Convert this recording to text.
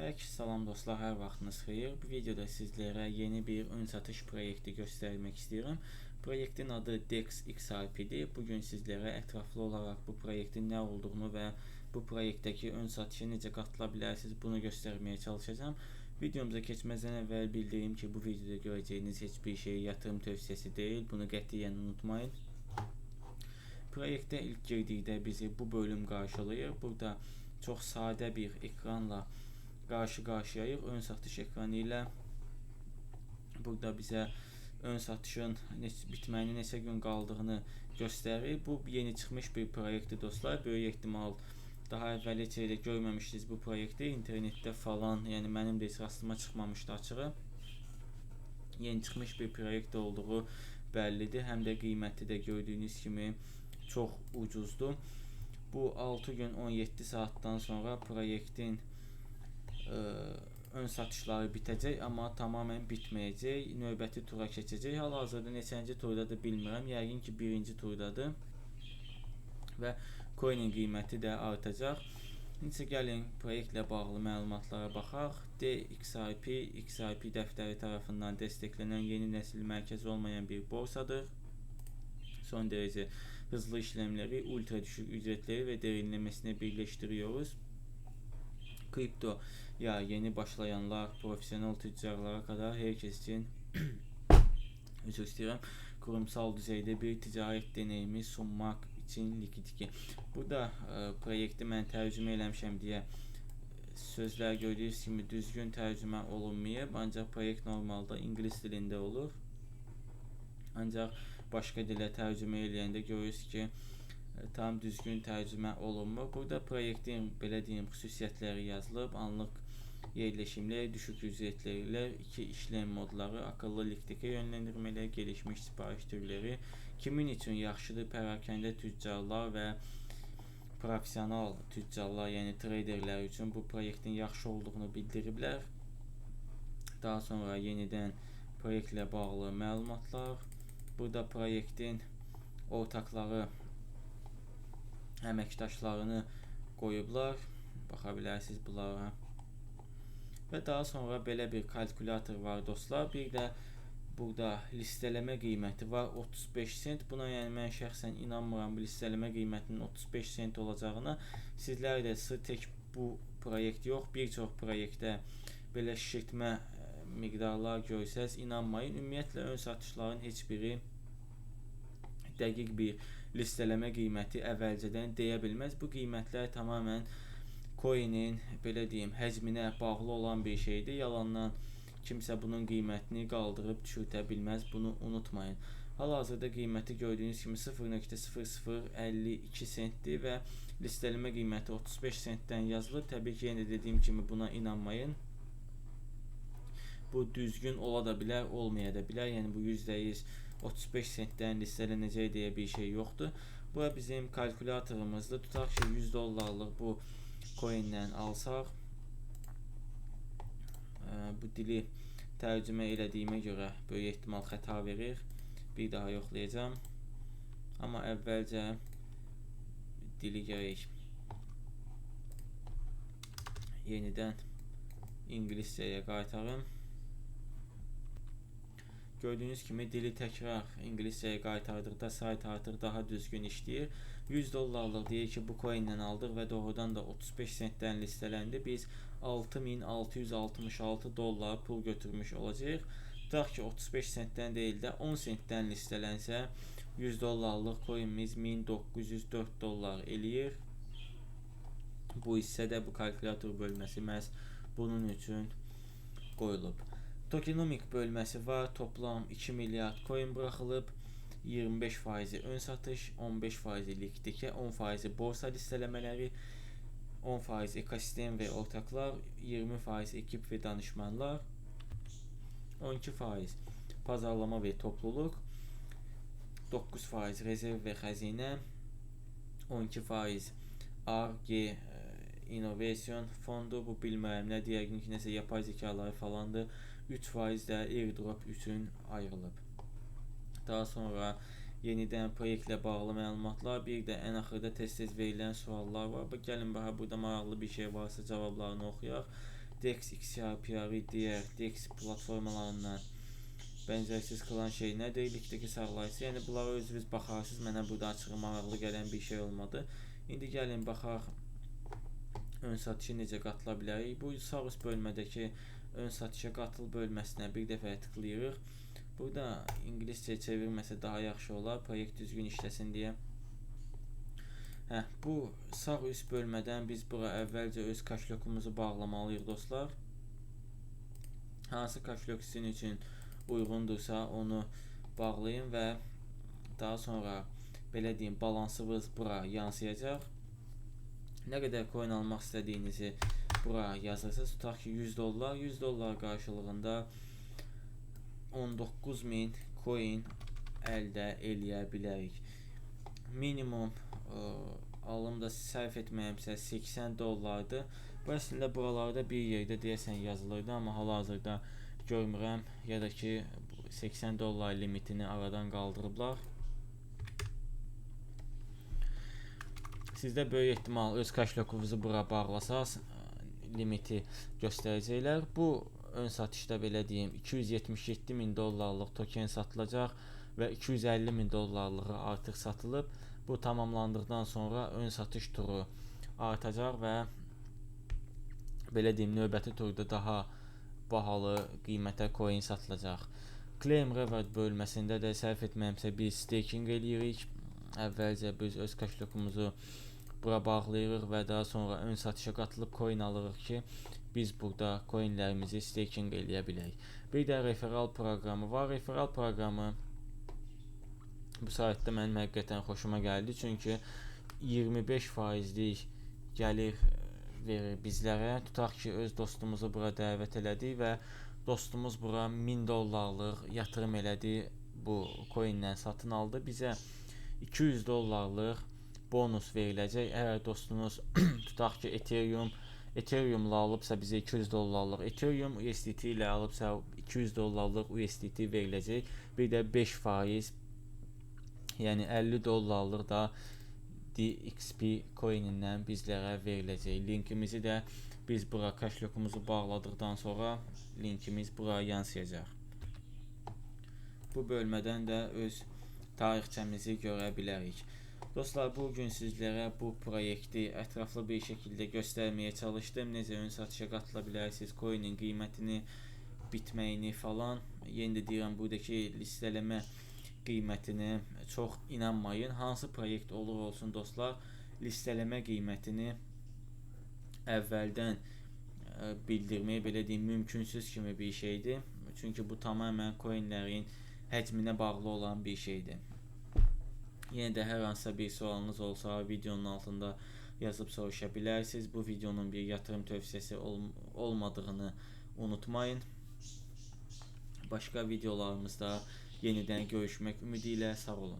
Hər kəsə salam dostlar, hər vaxtınız xeyir. Bu videoda sizlərə yeni bir ön satış proyekti göstərmək istəyirəm. Proyektin adı Dex XRP-dir. Bugün sizlərə ətraflı olaraq bu proyektin nə olduğunu və bu proyektdəki ön satışa necə qatıla bilərsiniz, bunu göstərməyə çalışacağam. Videomuza keçməzdən əvvəl bildirim ki, bu videoda görəcəyiniz heç bir şey yatırım tövsiyəsi deyil. Bunu qətiyyən unutmayın. Proyektə ilk girdikdə bizi bu bölüm qarşılayır. Burada çox sadə bir ekranla qarşı-qarşıyayıq. Ön satış ekranı ilə burada bizə ön satışın bitməyinə neçə gün qaldığını göstərir. Bu yeni çıxmış bir proyektdir dostlar. Böyük ehtimal daha əvvəl heç elə görməmişdiniz bu proyekti. İnternetdə falan, yəni mənim də heç rastıma çıxmamışdı açığı. Yeni çıxmış bir proyekt olduğu bəllidir. Həm də qiyməti də gördüyünüz kimi çox ucuzdur. Bu 6 gün 17 saatdan sonra proyektin ön satışları bitəcək, amma tamamən bitməyəcək. Növbəti tura keçəcək. Hal-hazırda neçənci turdadır bilmirəm. Yəqin ki, birinci turdadır. Və coinin qiyməti də artacaq. İndi gəlin proyektlə bağlı məlumatlara baxaq. DXRP, XRP dəftəri tərəfindən desteklənən yeni nəsil mərkəzi olmayan bir borsadır. Son dərəcə hızlı işlemleri, ultra düşük ücretleri ve derinlemesine birleştiriyoruz. Kripto ya yeni başlayanlar, profesyonel tüccarlara kadar herkes için özür istəyirəm, kurumsal düzeyde bir ticaret deneyimi sunmaq için Liquidity. Burada proyekti mən tərcümə eləmişəm deyə sözlər gördüyünüz kimi düzgün tərcümə olunmayıb, ancaq proyekt normalda ingilis dilində olur. Ancaq başqa dilə tərcümə eləyəndə görürsünüz ki, tam düzgün tərcümə olunmur. Burada proyektin belə deyim xüsusiyyətləri yazılıb. Anlıq yerləşimlər, düşük ücretlərlə, 2 işlem modları, akıllı likiditə yönləndirmələr, gelişmiş sipariş türləri, kimin üçün yaxşıdır? Pərakəndə tüccarlar və professional tüccarlar, yəni traderlər üçün bu proyektin yaxşı olduğunu bildiriblər. Daha sonra yenidən proyektlə bağlı məlumatlar. Burada proyektin ortakları əməkdaşlarını qoyublar. Baxa bilərsiniz bunlara. Və daha sonra belə bir kalkulator var dostlar. Bir də burada listələmə qiyməti var 35 sent. Buna yəni mən şəxsən inanmıram bu listələmə qiymətinin 35 sent olacağına. Sizlər də tək bu proyekt yox, bir çox proyektdə belə şişirtmə miqdarlar görsəz inanmayın. Ümumiyyətlə ön satışların heç biri dəqiq bir listələmə qiyməti əvvəlcədən deyə bilməz. Bu qiymətlər tamamən coinin belə deyim həcminə bağlı olan bir şeydir. Yalandan kimsə bunun qiymətini qaldırıb düşürtə bilməz. Bunu unutmayın. Hal-hazırda qiyməti gördüyünüz kimi 0.0052 sentdir və listələmə qiyməti 35 sentdən yazılır. Təbii ki, yenə dediyim kimi buna inanmayın. Bu düzgün ola da bilər, olmaya da bilər. Yəni bu %100 35 sentdən listelənəcək deyə bir şey yoxdur. Bu bizim kalkulatorumuzda tutaq ki 100 dollarlıq bu coindən alsaq, bu dili tərcümə elədiyimə görə böyük ehtimal xəta verir. Bir daha yoxlayacağım. Amma əvvəlcə dili gərək yenidən ingiliscəyə qaytarım. Gördüyünüz kimi dili təkrar ingiliscəyə qaytardıqda sayt artıq daha düzgün işləyir. 100 dollarlıq deyək ki, bu coindən aldıq və doğrudan da 35 sentdən listələndi. Biz 6666 dollar pul götürmüş olacağıq. Tutaq ki, 35 sentdən deyil də 10 sentdən listelənsə 100 dollarlıq coinimiz 1904 dollar eləyir. Bu hissədə bu kalkulator bölməsi məhz bunun üçün qoyulub. Tokenomic bölməsi var. Toplam 2 milyard coin buraxılıb. 25% ön satış, 15% likiditə, 10% borsa listələmələri, 10% ekosistem və ortaklar, 20% ekip və danışmanlar, 12% pazarlama və topluluq, 9% rezerv və xəzinə, 12% R&G innovasyon fondu, bu bilmərəm nə deyəkin ki, nəsə yapay zekaları falandır. 3% də airdrop üçün ayrılıb. Daha sonra yenidən proyektlə bağlı məlumatlar, bir də ən axırda tez-tez verilən suallar var. Gəlin burada maraqlı bir şey varsa cavablarını oxuyaq. DEX, XRP, digər DEX platformalarından bənzərsiz qılan şey nədir? Likdəki sağlayıcı. Yəni bunlara özünüz baxarsınız. Mənə burada açığı maraqlı gələn bir şey olmadı. İndi gəlin baxaq ön satışa necə qatıla bilərik. Bu sağ üst bölmədəki ön satışa qatıl bölməsinə bir dəfə tıklayırıq. Burada ingiliscə çevirməsə daha yaxşı olar, proyekt düzgün işləsin deyə. Bu sağ üst bölmədən biz bura əvvəlcə öz kaşlokumuzu bağlamalıyıq dostlar. Hansı kaşlok sizin üçün uyğundursa onu bağlayın və daha sonra belə deyim balansınız bura yansıyacaq. Nə qədər coin almaq istədiyinizi bura yazırsınız. Tutaq ki 100 dollar. 100 dollar qarşılığında 19.000 coin əldə eləyə bilərik. Minimum alımda sərf etməyimsə 80 dollardır. Bu əslində buralarda bir yerdə deyəsən yazılırdı, amma hal-hazırda görmürəm ya da ki 80 dollar limitini aradan qaldırıblar. Sizdə böyük ehtimal öz kaşlokunuzu bura bağlasaz limiti göstərəcəklər. Bu ön satışda belə deyim 277.000 dollarlıq token satılacaq və 250.000 dollarlığı artıq satılıb. Bu tamamlandıqdan sonra ön satış turu artacaq və belə deyim növbəti turda daha bahalı qiymətə coin satılacaq. Claim reward bölməsində də sərf etməyimsə biz staking eləyirik. Əvvəlcə biz öz kaşlokumuzu bura bağlayırıq və daha sonra ön satışa qatılıb coin alırıq ki, biz burada coinlərimizi staking eləyə bilək. Bir də referral proqramı var. Referral proqramı bu saytda mənim həqiqətən xoşuma gəldi. Çünki 25%lik gəlir verir bizlərə. Tutaq ki, öz dostumuzu bura dəvət elədik və dostumuz bura 1000 dollarlıq yatırım elədi. Bu coinlə satın aldı. Bizə 200 dollarlıq bonus veriləcək. Əgər dostunuz tutaq ki Ethereum-la alıbsa bizə 200 dollarlıq Ethereum, USDT ilə alıbsa 200 dollarlıq USDT veriləcək. Bir də 5%, yəni 50 dollarlıq da DXP coinindən bizlərə veriləcək. Linkimizi də biz bura kaşlokumuzu bağladıqdan sonra linkimiz bura yansıyacaq. Bu bölmədən də öz tarixçəmizi görə bilərik. Dostlar, bugün sizlərə bu proyekti ətraflı bir şəkildə göstərməyə çalışdım. Necə ön satışa qatıla bilərsiniz, coinin qiymətini, bitməyini falan. Yenə də deyirəm, buradakı listələmə qiymətinə çox inanmayın. Hansı proyekt olur olsun dostlar, listələmə qiymətini əvvəldən bildirmək belə deyim mümkünsüz kimi bir şeydir. Çünki bu tamamilə coinlərin həcminə bağlı olan bir şeydir. Yenə də hər hansısa bir sualınız olsa videonun altında yazıb soruşa bilərsiniz. Bu videonun bir yatırım tövsiyəsi olmadığını unutmayın. Başqa videolarımızda yenidən görüşmək ümidi ilə sağ olun.